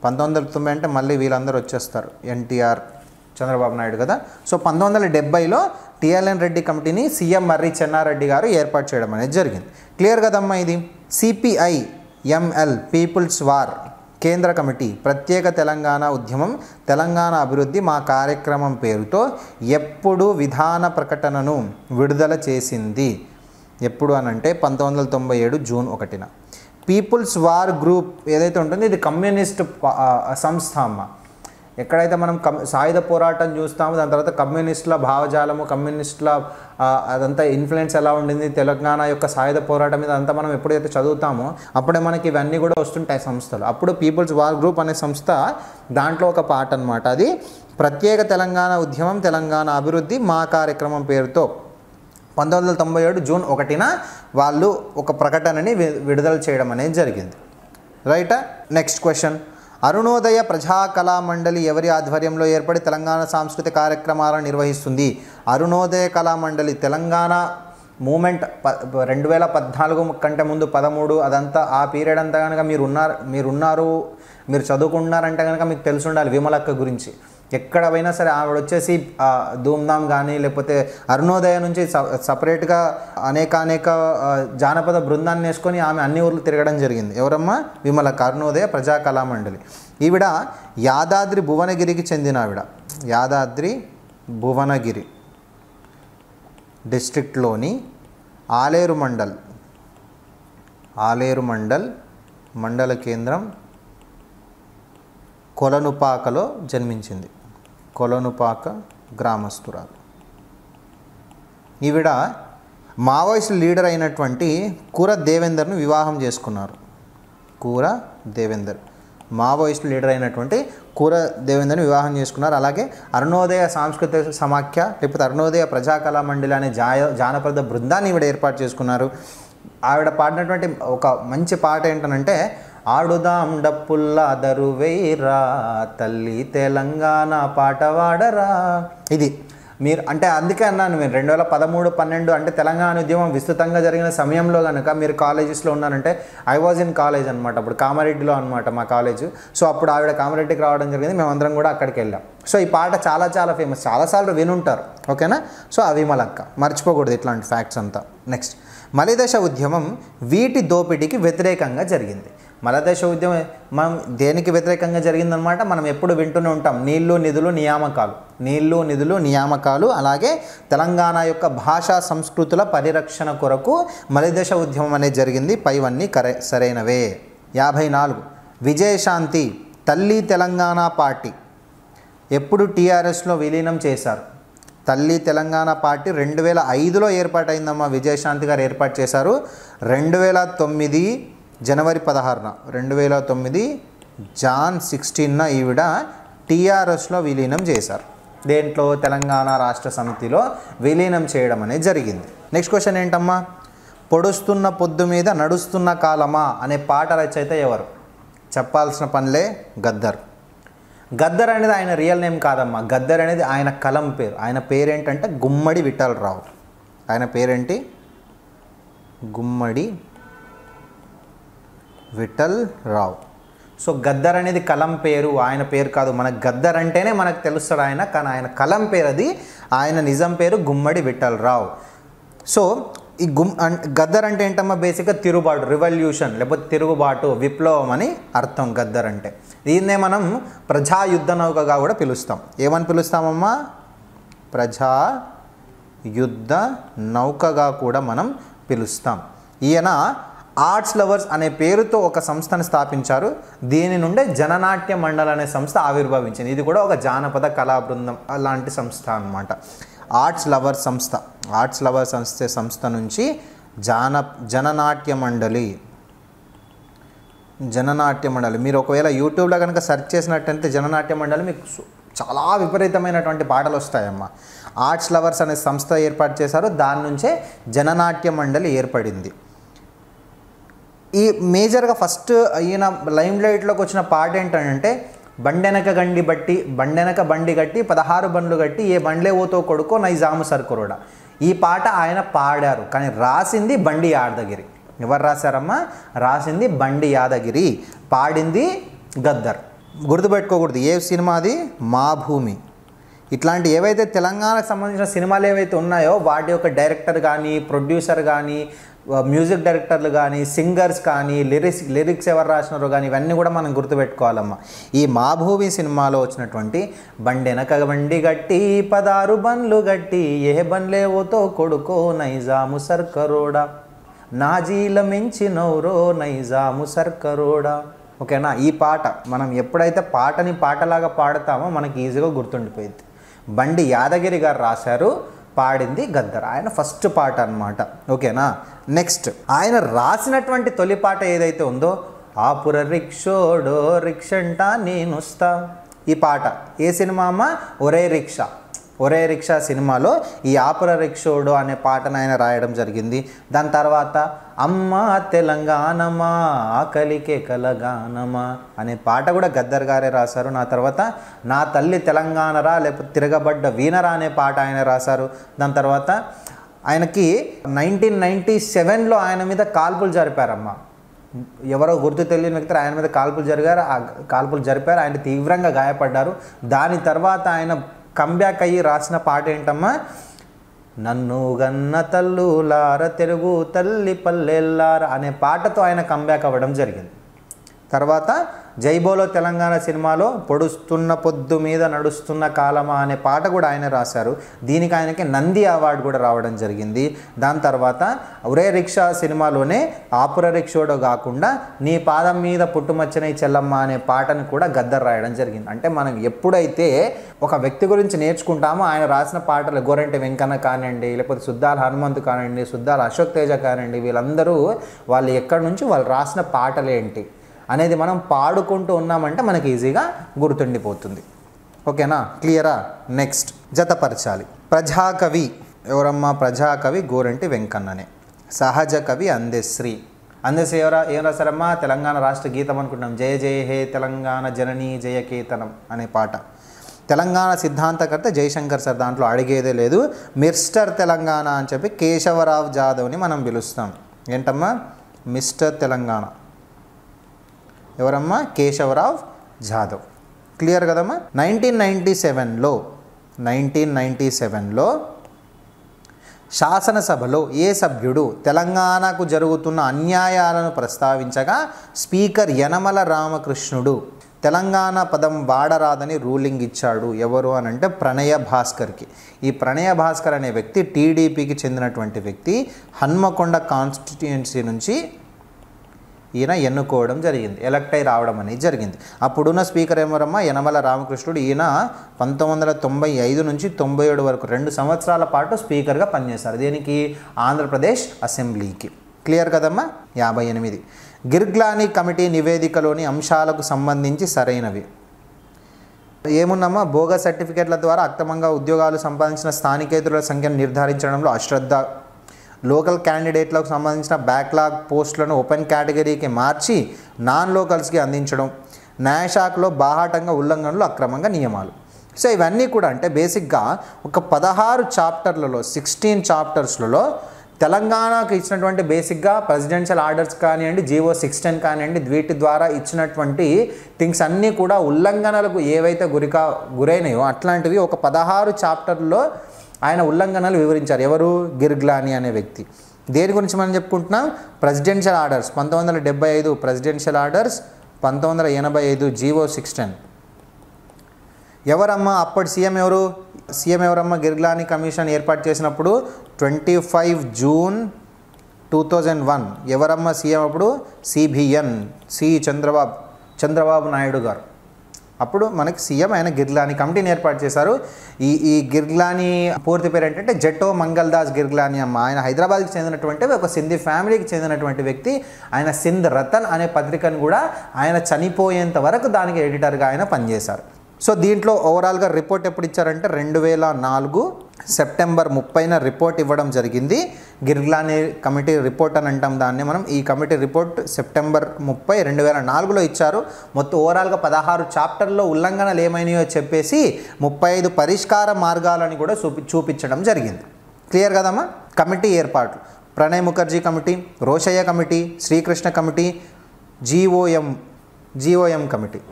1990 అంటే మళ్ళీ వీళ్ళందరూ వచ్చేస్తారు, ఎన్టీఆర్, చంద్రబాబు నాయుడు కదా. సో 1970లో టిఎల్ఎన్ రెడ్డి కమిటీని సీఎం మర్రి చెన్నారెడ్డి గారు ఏర్పాటు చేయడం అనేది జరిగింది. క్లియర్ కదమ్మా? ఇది సిపిఐ ఎంఎల్ పీపుల్స్ వార్ కేంద్ర కమిటీ ప్రత్యేక తెలంగాణ ఉద్యమం తెలంగాణ అభివృద్ధి మా కార్యక్రమం పేరుతో ఎప్పుడు విధాన ప్రకటనను విడుదల చేసింది? ఎప్పుడు అనంటే 1997 జూన్ 1న. పీపుల్స్ వార్ గ్రూప్ ఏదైతే ఉంటుందో ఇది కమ్యూనిస్ట్ సంస్థ అమ్మ. ఎక్కడైతే మనం సాయుధ పోరాటం చూస్తామో దాని తర్వాత కమ్యూనిస్టుల భావజాలము, కమ్యూనిస్టుల అదంతా ఇన్ఫ్లుయెన్స్ ఎలా ఉండింది తెలంగాణ యొక్క సాయుధ పోరాటం మీద అంతా మనం ఎప్పుడైతే చదువుతామో అప్పుడే మనకి ఇవన్నీ కూడా వస్తుంటాయి సంస్థలు. అప్పుడు పీపుల్స్ వార్ గ్రూప్ అనే సంస్థ దాంట్లో ఒక పార్ట్ అనమాట. అది ప్రత్యేక తెలంగాణ ఉద్యమం తెలంగాణ అభివృద్ధి మా కార్యక్రమం పేరుతో 1997 జూన్ 1న వాళ్ళు ఒక ప్రకటనని విడుదల చేయడం అనేది జరిగింది. రైటా? Next question. అరుణోదయ ప్రజా కళా మండలి ఎవరి ఆధ్వర్యంలో ఏర్పడి తెలంగాణ సాంస్కృతిక కార్యక్రమాలను నిర్వహిస్తుంది? అరుణోదయ కళా మండలి తెలంగాణ మూమెంట్ 2014 కంటే ముందు 13 అదంతా ఆ పీరియడ్ అంతా కనుక మీరు చదువుకుంటున్నారంటే కనుక మీకు తెలిసి ఉండాలి విమలక్క గురించి. ఎక్కడ పోయినా సరే ఆవిడ వచ్చేసి ధూమ్ధామ్ కానీ లేకపోతే అరుణోదయ నుంచి సపరేట్గా అనేక జానపద బృందాన్ని వేసుకొని ఆమె అన్ని ఊర్లు తిరగడం జరిగింది. ఎవరమ్మా? విమలక్క. అరుణోదయ ప్రజా కళామండలి. ఈవిడ యాదాద్రి భువనగిరికి చెందిన ఆవిడ. యాదాద్రి భువనగిరి డిస్ట్రిక్ట్లోని ఆలేరు మండల్ మండల కేంద్రం కొలనుపాకలో జన్మించింది. కొలనుపాక గ్రామస్తురాలు. ఈవిడ మావోయిస్ట్ లీడర్ అయినటువంటి కూర దేవేందర్ను వివాహం చేసుకున్నారు. కూర దేవేందర్ మావోయిస్ట్ లీడర్ అయినటువంటి కూర దేవేందర్ని వివాహం చేసుకున్నారు. అలాగే అరుణోదయ సాంస్కృతిక సమాఖ్య లేకపోతే అరుణోదయ ప్రజా కళా మండలి అనే జానపద బృందాన్ని ఈవిడ ఏర్పాటు చేసుకున్నారు. ఆవిడ పాడినటువంటి ఒక మంచి పాట ఏంటనంటే ఆడుదాం డప్పుల్లా దరువేరా తల్లి తెలంగాణ పాట వాడరా. ఇది మీరు అంటే అందుకే అన్నాను, మీరు 2013-12 అంటే తెలంగాణ ఉద్యమం విస్తృతంగా జరిగిన సమయంలో కనుక మీరు కాలేజెస్లో ఉన్నారంటే ఐ వాజ్ ఇన్ కాలేజ్ అనమాట. అప్పుడు కామారెడ్డిలో అనమాట మా కాలేజ్. సో అప్పుడు ఆవిడ కామారెడ్డికి రావడం జరిగింది, మేమందరం కూడా అక్కడికి వెళ్ళాం. సో ఈ పాట చాలా ఫేమస్, చాలాసార్లు వినుంటారు. ఓకేనా? సో ఆ విమలక్క మర్చిపోకూడదు ఇట్లాంటి ఫ్యాక్ట్స్ అంతా. నెక్స్ట్, మలిదశ ఉద్యమం వీటి దోపిడీకి వ్యతిరేకంగా జరిగింది. మలదశ ఉద్యమం మనం దేనికి వ్యతిరేకంగా జరిగిందనమాట? మనం ఎప్పుడు వింటూనే ఉంటాం, నీళ్లు నిధులు నియామకాలు. అలాగే తెలంగాణ యొక్క భాషా సంస్కృతుల పరిరక్షణ కొరకు మలిదశ ఉద్యమం అనేది జరిగింది. పైవన్నీ సరైనవే. 54 విజయశాంతి తల్లి తెలంగాణ పార్టీ ఎప్పుడు టీఆర్ఎస్లో విలీనం చేశారు? తల్లి తెలంగాణ పార్టీ 2005లో ఏర్పాటైందమ్మా. విజయశాంతి గారు ఏర్పాటు చేశారు 2009 జనవరి 16న. 2009 జాన్ 16న ఈవిడ టీఆర్ఎస్లో విలీనం చేశారు. దేంట్లో? తెలంగాణ రాష్ట్ర సమితిలో విలీనం చేయడం అనేది జరిగింది. నెక్స్ట్ క్వశ్చన్ ఏంటమ్మా? పొడుస్తున్న పొద్దు మీద నడుస్తున్న కాలమా అనే పాట రచయిత ఎవరు? చెప్పాల్సిన పనిలే, గద్దర్. గద్దర్ అనేది ఆయన రియల్ నేమ్ కాదమ్మా. గద్దర్ అనేది ఆయన కలం పేరు. ఆయన పేరేంటంటే గుమ్మడి విఠలరావు. ఆయన పేరేంటి? గుమ్మడి విఠల్ రావు. సో గద్దర్ అనేది కలం పేరు, ఆయన పేరు కాదు. మనకు గద్దర్ అంటేనే మనకు తెలుస్తాడు ఆయన, కానీ ఆయన కలం పేరు అది. ఆయన నిజం పేరు గుమ్మడి విఠల్ రావు. సో ఈ గద్దర్ అంటే ఏంటమ్మా? బేసిక్గా తిరుగుబాటు, రివల్యూషన్ లేకపోతే తిరుగుబాటు, విప్లవం అని అర్థం గద్దర్ అంటే. దీన్నే మనం ప్రజా యుద్ధ నౌకగా కూడా పిలుస్తాం. ఏమని పిలుస్తామమ్మా? ప్రజా యుద్ధ నౌకగా కూడా మనం పిలుస్తాం. ఈయన ఆర్ట్స్ లవర్స్ అనే పేరుతో ఒక సంస్థను స్థాపించారు. దీని నుండే జననాట్య మండలి అనే సంస్థ ఆవిర్భవించింది. ఇది కూడా ఒక జానపద కళా బృందం అలాంటి సంస్థ అన్నమాట. ఆర్ట్స్ లవర్ సంస్థ నుంచి జననాట్య మండలి మీరు ఒకవేళ యూట్యూబ్లో కనుక సెర్చ్ చేసినట్టయితే జననాట్య మండలి మీకు చాలా విపరీతమైనటువంటి పాటలు వస్తాయమ్మా. ఆర్ట్స్ లవర్స్ అనే సంస్థ ఏర్పాటు చేశారు, దాని నుంచే జననాట్య మండలి ఏర్పడింది. ఈ మేజర్గా ఫస్ట్ ఈయన లైమ్ లైట్లోకి వచ్చిన పాట ఏంటంటే బండెనక బండి గట్టి 16 బండ్లు గట్టి ఏ బండ్లే ఓతో కొడుకో నైజాము సర్కురోడా. ఈ పాట ఆయన పాడారు, కానీ రాసింది బండి యాదగిరి. ఎవరు రాశారమ్మా? రాసింది బండి యాదగిరి, పాడింది గద్దర్. గుర్తుపెట్టుకోకూడదు ఏ సినిమా అది? మా భూమి. ఇట్లాంటి ఏవైతే తెలంగాణకు సంబంధించిన సినిమాలు ఏవైతే ఉన్నాయో వాటి యొక్క డైరెక్టర్ కానీ, ప్రొడ్యూసర్ కానీ, మ్యూజిక్ డైరెక్టర్లు కానీ, సింగర్స్ కానీ, లిరిక్స్ ఎవరు రాసినారో కానీ ఇవన్నీ కూడా మనం గుర్తుపెట్టుకోవాలమ్మా. ఈ మా భూమి సినిమాలో వచ్చినటువంటి బండెనక బండి గట్టి 16 బండ్లు గట్టి ఏ బండ్లేవోతో కొడుకో నైజాము సర్కరోడా నాజీల మించినౌరో నైజాము సర్కరోడా. ఓకేనా, ఈ పాట మనం ఎప్పుడైతే పాటని పాటలాగా పాడతామో మనకి ఈజీగా గుర్తుండిపోయింది. బండి యాదగిరి గారు రాశారు, పాడింది గద్దర్. ఆయన ఫస్ట్ పాట అన్నమాట. ఓకేనా, నెక్స్ట్ ఆయన రాసినటువంటి తొలి పాట ఏదైతే ఉందో ఆపుర రిక్షోడో రిక్షంట నేనొస్తా. ఈ పాట ఏ సినిమా అమ్మ? ఒరే రిక్షా. ఒరే రిక్షా సినిమాలో ఈ ఆపుర రిక్షోడో అనే పాటను ఆయన రాయడం జరిగింది. దాని తర్వాత అమ్మ తెలంగాణమా ఆకలికే కలగానమా అనే పాట కూడా గద్దర్ గారే రాశారు. నా తర్వాత నా తల్లి తెలంగాణరా లేకపోతే తిరగబడ్డ వీణరా అనే పాట ఆయన రాశారు. దాని తర్వాత ఆయనకి 1997లో ఆయన మీద కాల్పులు జరిపారమ్మ. ఎవరో గుర్తు తెలియని వ్యక్తులు ఆయన మీద కాల్పులు జరిపారు. ఆయన తీవ్రంగా గాయపడ్డారు. దాని తర్వాత ఆయన కంబ్యాక్ అయ్యి రాసిన పాట ఏంటమ్మా? నన్ను గన్న తల్లులార తెలుగు తల్లి పల్లెల్లార అనే పాటతో ఆయన కంబ్యాక్ అవ్వడం జరిగింది. తర్వాత జైబోలో తెలంగాణ సినిమాలో పొడుస్తున్న పొద్దు మీద నడుస్తున్న కాలమా అనే పాట కూడా ఆయన రాశారు. దీనికి ఆయనకి నంది అవార్డు కూడా రావడం జరిగింది. దాని తర్వాత ఒరే రిక్షా సినిమాలోనే ఆపుర రిక్షోడో కాకుండా నీ పాదం మీద పుట్టుమచ్చనై చెల్లమ్మ అనే పాటను కూడా గద్దర్ రాయడం జరిగింది. అంటే మనం ఎప్పుడైతే ఒక వ్యక్తి గురించి నేర్చుకుంటామో ఆయన రాసిన పాటలు గోరంటి వెంకన్న కానివ్వండి, లేకపోతే సుద్దాల హనుమంతు కానివ్వండి, సుద్దాల అశోక్ తేజ కానివ్వండి, వీళ్ళందరూ వాళ్ళు ఎక్కడి నుంచి వాళ్ళు రాసిన పాటలు ఏంటి అనేది మనం పాడుకుంటూ ఉన్నామంటే మనకి ఈజీగా గుర్తుండిపోతుంది. ఓకేనా, క్లియరా? నెక్స్ట్ జతపరచాలి. ప్రజాకవి ఎవరమ్మా? ప్రజాకవి గోరంటి వెంకన్ననే. సహజ కవి అందశ్రీ. అందశ్రీ ఏం రాశారమ్మా? తెలంగాణ రాష్ట్ర గీతం అనుకుంటున్నాం. జయ జయ హే తెలంగాణ జననీ జయకేతనం అనే పాట. తెలంగాణ సిద్ధాంతకర్త జయశంకర్ సార్, దాంట్లో అడిగేదే లేదు. మిస్టర్ తెలంగాణ అని చెప్పి కేశవరావు జాదవ్ని మనం పిలుస్తాం. ఏంటమ్మా? మిస్టర్ తెలంగాణ. ఎవరమ్మా? కేశవరావు జాదవ్. క్లియర్ కదమ్మా? 1997లో శాసనసభలో ఏ సభ్యుడు తెలంగాణకు జరుగుతున్న అన్యాయాలను ప్రస్తావించగా స్పీకర్ యనమల రామకృష్ణుడు తెలంగాణ పదం వాడరాదని రూలింగ్ ఇచ్చాడు. ఎవరు అని అంటే ప్రణయ భాస్కర్కి. ఈ ప్రణయ భాస్కర్ అనే వ్యక్తి టీడీపీకి చెందినటువంటి వ్యక్తి. హన్మకొండ కాన్స్టిట్యుయెన్సీ నుంచి ఈయన ఎన్నుకోవడం జరిగింది, ఎలక్ట్ అయి రావడం అనేది జరిగింది. అప్పుడున్న స్పీకర్ ఏమరమ్మా? యనమల రామకృష్ణుడు. ఈయన 1995 నుంచి 97 వరకు 2 సంవత్సరాల పాటు స్పీకర్గా పనిచేశారు. దీనికి ఆంధ్రప్రదేశ్ అసెంబ్లీకి. క్లియర్ కదమ్మా? 58. గిర్గ్లానీ కమిటీ నివేదికలోని అంశాలకు సంబంధించి సరైనవి ఏమున్నమ్మా? బోగస్ సర్టిఫికేట్ల ద్వారా అక్రమంగా ఉద్యోగాలు సంపాదించిన స్థానికేతరుల సంఖ్యను నిర్ధారించడంలో అశ్రద్ధ, లోకల్ క్యాండిడేట్లకు సంబంధించిన బ్యాక్లాగ్ పోస్టులను ఓపెన్ కేటగిరీకి మార్చి నాన్ లోకల్స్కి అందించడం, న్యాయశాఖలో బాహాటంగా ఉల్లంఘనలు, అక్రమంగా నియమాలు. సో ఇవన్నీ కూడా అంటే బేసిక్గా ఒక 16 చాప్టర్లలో 16 చాప్టర్స్లలో తెలంగాణకు ఇచ్చినటువంటి బేసిక్గా ప్రెసిడెన్షియల్ ఆర్డర్స్ కానివ్వండి, జీవో 610 కానివ్వండి, వీటి ద్వారా ఇచ్చినటువంటి థింగ్స్ అన్నీ కూడా ఉల్లంఘనలకు ఏవైతే గురైనాయో అట్లాంటివి ఒక 16 చాప్టర్లో ఆయన ఉల్లంఘనలు వివరించారు. ఎవరు? గిర్గ్లానీ అనే వ్యక్తి. దేని గురించి మనం చెప్పుకుంటున్నాం? Presidential orders 1975, presidential orders 1985, GO 610. ఎవరమ్మా అప్పటి సీఎం ఎవరు? సీఎం ఎవరమ్మా? గిర్గ్లానీ కమిషన్ ఏర్పాటు చేసినప్పుడు 25 జూన్ 2001. ఎవరమ్మా సీఎం అప్పుడు? సిబిఎన్ చంద్రబాబు నాయుడు గారు. అప్పుడు మనకి సీఎం ఆయన గిర్గ్లానీ కమిటీని ఏర్పాటు చేశారు. ఈ గిర్గ్లానీ పూర్తి పేరు ఏంటంటే జట్టో మంగల్దాస్ గిర్గ్లానీ అమ్మ. ఆయన హైదరాబాద్కి చెందినటువంటి ఒక సింధీ ఫ్యామిలీకి చెందినటువంటి వ్యక్తి. ఆయన సింధ్ రతన్ అనే పత్రికను కూడా ఆయన చనిపోయేంత వరకు దానికి ఎడిటర్గా ఆయన పనిచేశారు. సో దీంట్లో ఓవరాల్గా రిపోర్ట్ ఎప్పుడు ఇచ్చారంటే 2004 సెప్టెంబర్ 30న రిపోర్ట్ ఇవ్వడం జరిగింది. గిర్గ్లానీ కమిటీ రిపోర్ట్ అని అంటాం దాన్ని మనం. ఈ కమిటీ రిపోర్ట్ సెప్టెంబర్ 30, 2004లో ఇచ్చారు. మొత్తం ఓవరాల్గా 16 చాప్టర్లో ఉల్లంఘనలు ఏమైనాయో చెప్పేసి 35 పరిష్కార మార్గాలని కూడా చూపించడం జరిగింది. క్లియర్ కదమ్మా? కమిటీ ఏర్పాటు: Pranab Mukherjee committee, Rosaiah committee, Srikrishna committee, GoM committee.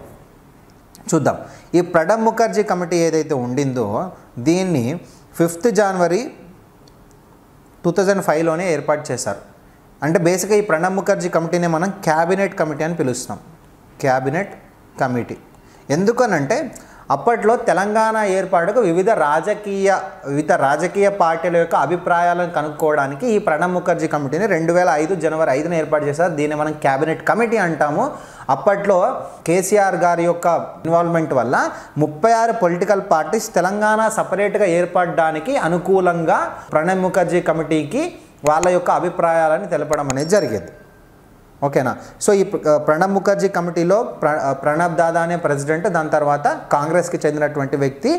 చూద్దాం. ఈ ప్రణబ్ ముఖర్జీ కమిటీ ఏదైతే ఉండిందో దీన్ని 5 జనవరి 2005లోనే ఏర్పాటు చేశారు. అంటే బేసిక్గా ఈ ప్రణబ్ ముఖర్జీ కమిటీని మనం క్యాబినెట్ కమిటీ అని పిలుస్తాం. క్యాబినెట్ కమిటీ ఎందుకనంటే అప్పట్లో తెలంగాణ ఏర్పాటుకు వివిధ రాజకీయ పార్టీల యొక్క అభిప్రాయాలను కనుక్కోవడానికి ఈ ప్రణబ్ ముఖర్జీ కమిటీని 2005 జనవరి 5న ఏర్పాటు చేశారు. దీన్ని మనం క్యాబినెట్ కమిటీ అంటాము. అప్పట్లో కేసీఆర్ గారి యొక్క ఇన్వాల్వ్మెంట్ వల్ల 36 పొలిటికల్ పార్టీస్ తెలంగాణ సపరేట్గా ఏర్పడడానికి అనుకూలంగా ప్రణబ్ ముఖర్జీ కమిటీకి వాళ్ళ యొక్క అభిప్రాయాలను తెలపడం అనేది జరిగేది. ఓకేనా. సో ఈ ప్రణబ్ ముఖర్జీ కమిటీలో ప్రణబ్ దాదా అనే ప్రెసిడెంట్, దాని తర్వాత కాంగ్రెస్కి చెందినటువంటి వ్యక్తి,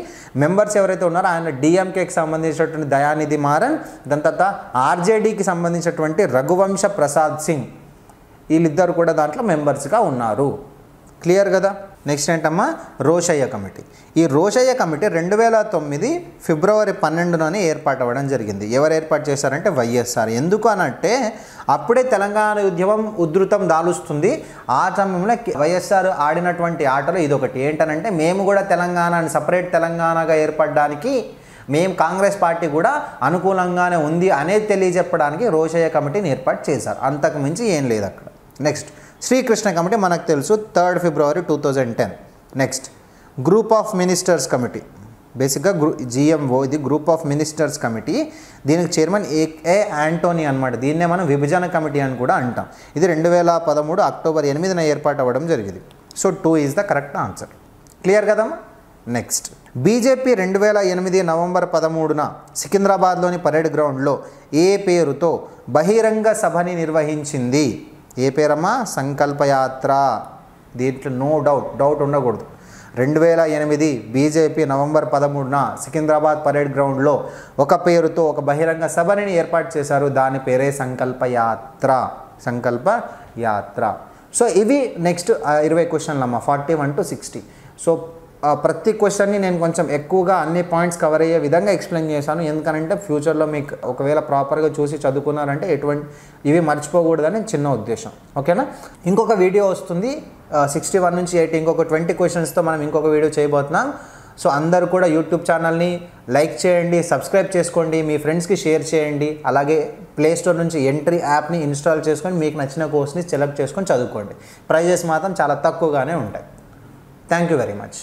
మెంబర్స్ ఎవరైతే ఉన్నారో ఆయన డిఎంకేకి సంబంధించినటువంటి దయానిధి మారన్, దాని తర్వాత ఆర్జేడీకి సంబంధించినటువంటి రఘువంశ ప్రసాద్ సింగ్, వీళ్ళిద్దరు కూడా దాంట్లో మెంబర్స్గా ఉన్నారు. క్లియర్ కదా. నెక్స్ట్ ఏంటమ్మా, రోషయ్య కమిటీ. ఈ రోషయ్య కమిటీ 2009 ఫిబ్రవరి 12న ఏర్పాటు అవ్వడం జరిగింది. ఎవరు ఏర్పాటు చేశారంటే వైఎస్ఆర్. ఎందుకు అనంటే అప్పుడే తెలంగాణ ఉద్యమం ఉధృతం దాలుస్తుంది. ఆ సమయంలో వైఎస్ఆర్ ఆడినటువంటి ఆటలు ఇదొకటి. ఏంటనంటే మేము కూడా తెలంగాణని సపరేట్ తెలంగాణగా ఏర్పడడానికి మేము కాంగ్రెస్ పార్టీ కూడా అనుకూలంగానే ఉంది అనేది తెలియజెప్పడానికి రోషయ్య కమిటీని ఏర్పాటు చేశారు. అంతకు మించి ఏం లేదు అక్కడ. నెక్స్ట్ శ్రీకృష్ణ కమిటీ మనకు తెలుసు, 3 ఫిబ్రవరి 2010. Next group of ministers committee. బేసిక్గా GMO, ఇది గ్రూప్ ఆఫ్ మినిస్టర్స్ కమిటీ. దీనికి చైర్మన్ A. యాంటోనీ అనమాట. దీన్నే మనం విభజన కమిటీ అని కూడా అంటాం. ఇది 2013 అక్టోబర్ 8న ఏర్పాటు అవ్వడం జరిగింది. So 2 is the correct answer. Clear కదమ్మా. నెక్స్ట్ బీజేపీ 2008 నవంబర్ 13న సికింద్రాబాద్లోని పరేడ్ గ్రౌండ్లో ఏ పేరుతో బహిరంగ సభని నిర్వహించింది? ఏ పేరమ్మా? సంకల్పయాత్ర. దీంట్లో నో డౌట్ ఉండకూడదు. 2008 బీజేపీ నవంబర్ 13న సికింద్రాబాద్ పరేడ్ గ్రౌండ్లో ఒక పేరుతో ఒక బహిరంగ సభని ఏర్పాటు చేశారు. దాని పేరే సంకల్పయాత్ర. సో ఇవి నెక్స్ట్ 20 క్వశ్చన్లు అమ్మ, 41 to 60. సో ప్రతి క్వశ్చన్ని నేను కొంచెం ఎక్కువగా అన్ని పాయింట్స్ కవర్ అయ్యే విధంగా ఎక్స్ప్లెయిన్ చేశాను. ఎందుకంటే ఫ్యూచర్లో మీకు ఒకవేళ ప్రాపర్గా చూసి చదువుకున్నారంటే ఇవి మర్చిపోకూడదని చిన్న ఉద్దేశం. ఓకేనా. ఇంకొక వీడియో వస్తుంది 61 నుంచి 80, ఇంకొక 20 క్వశ్చన్స్తో మనం ఇంకొక వీడియో చేయబోతున్నాం. సో అందరూ కూడా యూట్యూబ్ ఛానల్ని లైక్ చేయండి, సబ్స్క్రైబ్ చేసుకోండి, మీ ఫ్రెండ్స్కి షేర్ చేయండి. అలాగే ప్లేస్టోర్ నుంచి ఎంట్రీ యాప్ని ఇన్స్టాల్ చేసుకొని మీకు నచ్చిన కోర్స్ని సెలెక్ట్ చేసుకొని చదువుకోండి. ప్రైజెస్ మాత్రం చాలా తక్కువగానే ఉంటాయి. Thank you very much.